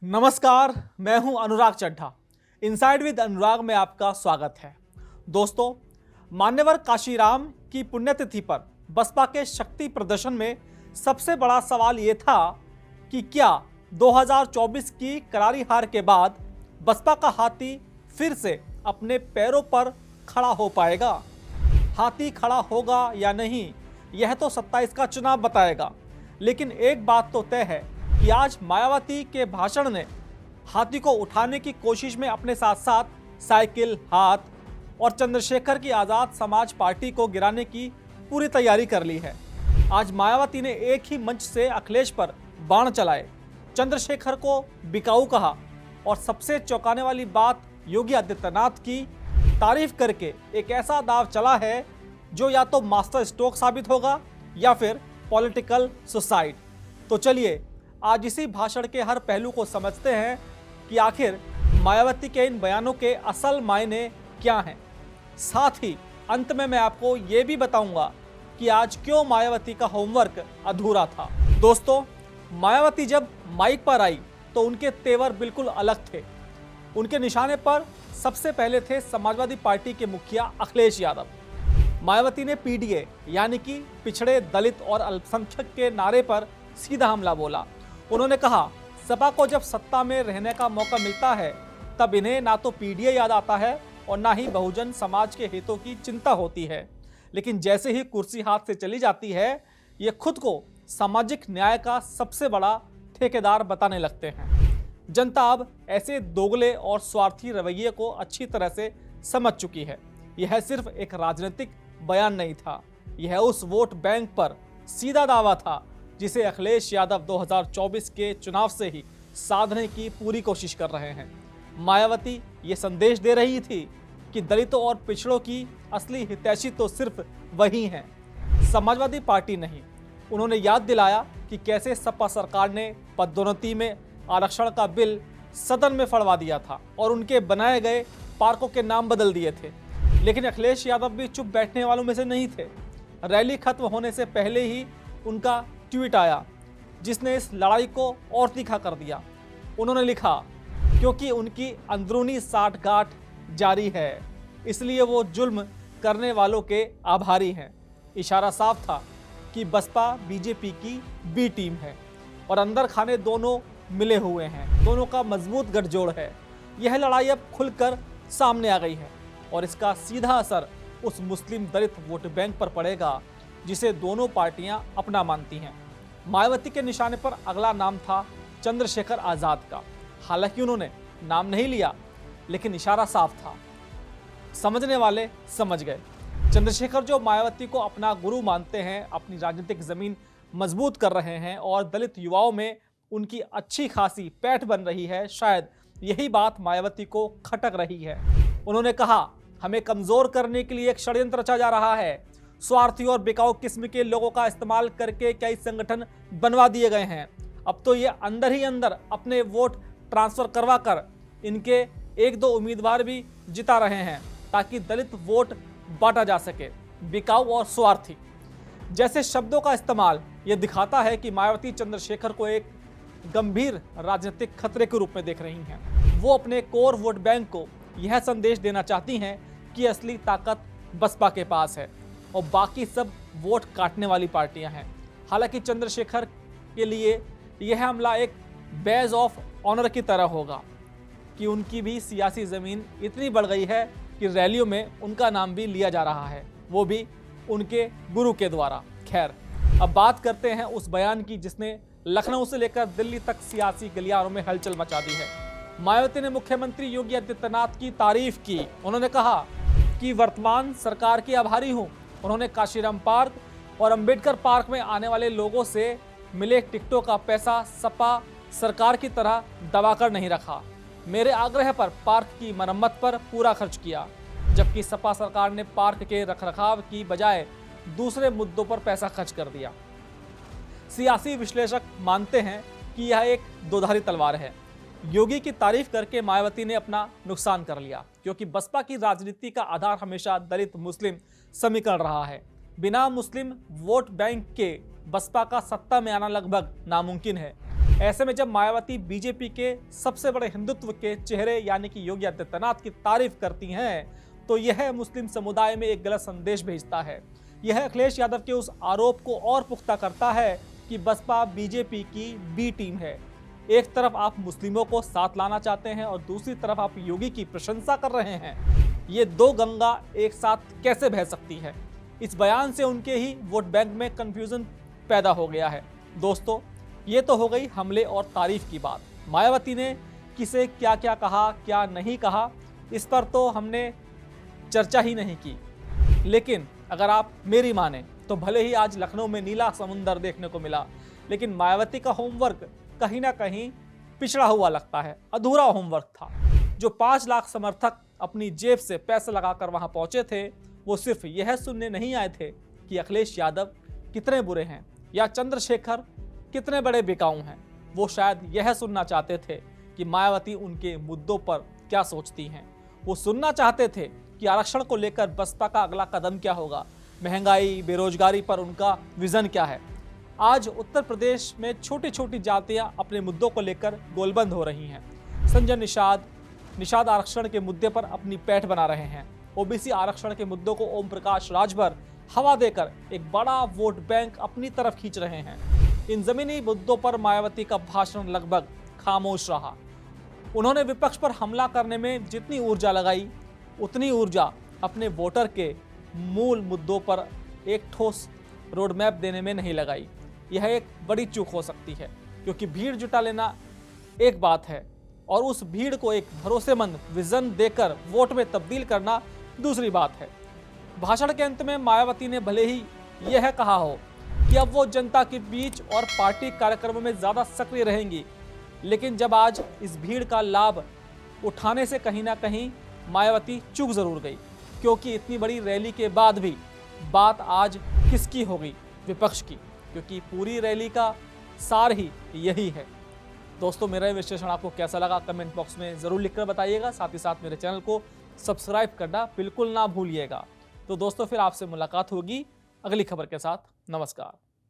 नमस्कार, मैं हूं अनुराग चड्ढा। इनसाइड विद अनुराग में आपका स्वागत है। दोस्तों, मान्यवर काशीराम की पुण्यतिथि पर बसपा के शक्ति प्रदर्शन में सबसे बड़ा सवाल ये था कि क्या 2024 की करारी हार के बाद बसपा का हाथी फिर से अपने पैरों पर खड़ा हो पाएगा। हाथी खड़ा होगा या नहीं, यह तो 27 का चुनाव बताएगा। लेकिन एक बात तो तय है कि आज मायावती के भाषण ने हाथी को उठाने की कोशिश में अपने साथ साथ साइकिल, हाथ और चंद्रशेखर की आज़ाद समाज पार्टी को गिराने की पूरी तैयारी कर ली है। आज मायावती ने एक ही मंच से अखिलेश पर बाण चलाए, चंद्रशेखर को बिकाऊ कहा और सबसे चौंकाने वाली बात, योगी आदित्यनाथ की तारीफ करके एक ऐसा दाव चला है जो या तो मास्टर स्ट्रोक साबित होगा या फिर पॉलिटिकल सुसाइड। तो चलिए आज इसी भाषण के हर पहलू को समझते हैं कि आखिर मायावती के इन बयानों के असल मायने क्या हैं। साथ ही अंत में मैं आपको ये भी बताऊंगा कि आज क्यों मायावती का होमवर्क अधूरा था। दोस्तों, मायावती जब माइक पर आई तो उनके तेवर बिल्कुल अलग थे। उनके निशाने पर सबसे पहले थे समाजवादी पार्टी के मुखिया अखिलेश यादव। मायावती ने पीडीए यानी कि पिछड़े, दलित और अल्पसंख्यक के नारे पर सीधा हमला बोला। उन्होंने कहा, सपा को जब सत्ता में रहने का मौका मिलता है तब इन्हें ना तो पीडीए याद आता है और ना ही बहुजन समाज के हितों की चिंता होती है। लेकिन जैसे ही कुर्सी हाथ से चली जाती है, ये खुद को सामाजिक न्याय का सबसे बड़ा ठेकेदार बताने लगते हैं। जनता अब ऐसे दोगले और स्वार्थी रवैये को अच्छी तरह से समझ चुकी है। यह सिर्फ एक राजनीतिक बयान नहीं था, यह उस वोट बैंक पर सीधा दावा था जिसे अखिलेश यादव 2024 के चुनाव से ही साधने की पूरी कोशिश कर रहे हैं। मायावती ये संदेश दे रही थी कि दलितों और पिछड़ों की असली हितैषी तो सिर्फ वही हैं, समाजवादी पार्टी नहीं। उन्होंने याद दिलाया कि कैसे सपा सरकार ने पदोन्नति में आरक्षण का बिल सदन में फड़वा दिया था और उनके बनाए गए पार्कों के नाम बदल दिए थे। लेकिन अखिलेश यादव भी चुप बैठने वालों में से नहीं थे। रैली खत्म होने से पहले ही उनका ट्वीट आया जिसने इस लड़ाई को और तीखा कर दिया। उन्होंने लिखा, क्योंकि उनकी अंदरूनी साठगांठ जारी है इसलिए वो जुल्म करने वालों के आभारी हैं। इशारा साफ था कि बसपा बीजेपी की बी टीम है और अंदर खाने दोनों मिले हुए हैं, दोनों का मजबूत गठजोड़ है। यह लड़ाई अब खुलकर सामने आ गई है और इसका सीधा असर उस मुस्लिम दलित वोट बैंक पर पड़ेगा जिसे दोनों पार्टियां अपना मानती हैं। मायावती के निशाने पर अगला नाम था चंद्रशेखर आजाद का। हालांकि उन्होंने नाम नहीं लिया, लेकिन इशारा साफ था, समझने वाले समझ गए। चंद्रशेखर जो मायावती को अपना गुरु मानते हैं, अपनी राजनीतिक जमीन मजबूत कर रहे हैं और दलित युवाओं में उनकी अच्छी खासी पैठ बन रही है, शायद यही बात मायावती को खटक रही है। उन्होंने कहा, हमें कमजोर करने के लिए एक षड्यंत्र रचा जा रहा है। स्वार्थी और बिकाऊ किस्म के लोगों का इस्तेमाल करके कई संगठन बनवा दिए गए हैं। अब तो ये अंदर ही अंदर अपने वोट ट्रांसफर करवा कर इनके एक दो उम्मीदवार भी जिता रहे हैं ताकि दलित वोट बांटा जा सके। बिकाऊ और स्वार्थी जैसे शब्दों का इस्तेमाल ये दिखाता है कि मायावती चंद्रशेखर को एक गंभीर राजनीतिक खतरे के रूप में देख रही हैं। वो अपने कोर वोट बैंक को यह संदेश देना चाहती हैं कि असली ताकत बसपा के पास है और बाकी सब वोट काटने वाली पार्टियां हैं। हालांकि चंद्रशेखर के लिए यह हमला एक बैज ऑफ ऑनर की तरह होगा कि उनकी भी सियासी ज़मीन इतनी बढ़ गई है कि रैलियों में उनका नाम भी लिया जा रहा है, वो भी उनके गुरु के द्वारा। खैर, अब बात करते हैं उस बयान की जिसने लखनऊ से लेकर दिल्ली तक सियासी गलियारों में हलचल मचा दी है। मायावती ने मुख्यमंत्री योगी आदित्यनाथ की तारीफ की। उन्होंने कहा कि वर्तमान सरकार की आभारी हूँ। उन्होंने काशीराम पार्क और अंबेडकर पार्क में आने वाले लोगों से मिले टिकटों का पैसा सपा सरकार की तरह दबाकर नहीं रखा। मेरे आग्रह पर पार्क की मरम्मत पर पूरा खर्च किया, जबकि सपा सरकार ने पार्क के रखरखाव की बजाय दूसरे मुद्दों पर पैसा खर्च कर दिया। सियासी विश्लेषक मानते हैं कि यह एक दोधारी तलवार है। योगी की तारीफ करके मायावती ने अपना नुकसान कर लिया, क्योंकि बसपा की राजनीति का आधार हमेशा दलित मुस्लिम समीकरण रहा है। बिना मुस्लिम वोट बैंक के बसपा का सत्ता में आना लगभग नामुमकिन है। ऐसे में जब मायावती बीजेपी के सबसे बड़े हिंदुत्व के चेहरे यानी कि योगी आदित्यनाथ की तारीफ करती हैं, तो यह मुस्लिम समुदाय में एक गलत संदेश भेजता है। यह अखिलेश यादव के उस आरोप को और पुख्ता करता है कि बसपा बीजेपी की बी टीम है। एक तरफ आप मुस्लिमों को साथ लाना चाहते हैं और दूसरी तरफ आप योगी की प्रशंसा कर रहे हैं। ये दो गंगा एक साथ कैसे बह सकती है? इस बयान से उनके ही वोट बैंक में कंफ्यूजन पैदा हो गया है। दोस्तों, ये तो हो गई हमले और तारीफ की बात। मायावती ने किसे क्या क्या कहा, क्या नहीं कहा, इस पर तो हमने चर्चा ही नहीं की। लेकिन अगर आप मेरी माने तो भले ही आज लखनऊ में नीला समुंदर देखने को मिला, लेकिन मायावती का होमवर्क कहीं ना कहीं पिछड़ा हुआ लगता है, अधूरा होमवर्क था। जो 5 लाख समर्थक अपनी जेब से पैसे लगाकर वहां पहुंचे थे, वो सिर्फ यह सुनने नहीं आए थे कि अखिलेश यादव कितने बुरे हैं या चंद्रशेखर कितने बड़े बिकाऊ हैं। वो शायद यह सुनना चाहते थे कि मायावती उनके मुद्दों पर क्या सोचती हैं। वो सुनना चाहते थे कि आरक्षण को लेकर बसपा का अगला कदम क्या होगा, महंगाई, बेरोजगारी पर उनका विजन क्या है। आज उत्तर प्रदेश में छोटी छोटी जातियां अपने मुद्दों को लेकर गोलबंद हो रही हैं। संजय निषाद आरक्षण के मुद्दे पर अपनी पैठ बना रहे हैं। ओबीसी आरक्षण के मुद्दों को ओम प्रकाश राजभर हवा देकर एक बड़ा वोट बैंक अपनी तरफ खींच रहे हैं। इन जमीनी मुद्दों पर मायावती का भाषण लगभग खामोश रहा। उन्होंने विपक्ष पर हमला करने में जितनी ऊर्जा लगाई, उतनी ऊर्जा अपने वोटर के मूल मुद्दों पर एक ठोस रोड मैप देने में नहीं लगाई। यह एक बड़ी चूक हो सकती है, क्योंकि भीड़ जुटा लेना एक बात है और उस भीड़ को एक भरोसेमंद विजन देकर वोट में तब्दील करना दूसरी बात है। भाषण के अंत में मायावती ने भले ही यह कहा हो कि अब वो जनता के बीच और पार्टी कार्यक्रमों में ज्यादा सक्रिय रहेंगी, लेकिन जब आज इस भीड़ का लाभ उठाने से कहीं ना कहीं मायावती चूक जरूर गई, क्योंकि इतनी बड़ी रैली के बाद भी बात आज किसकी होगी? विपक्ष की, क्योंकि पूरी रैली का सार ही यही है। दोस्तों, मेरा विश्लेषण आपको कैसा लगा कमेंट बॉक्स में ज़रूर लिखकर बताइएगा। साथ ही साथ मेरे चैनल को सब्सक्राइब करना बिल्कुल ना भूलिएगा। तो दोस्तों, फिर आपसे मुलाकात होगी अगली खबर के साथ। नमस्कार।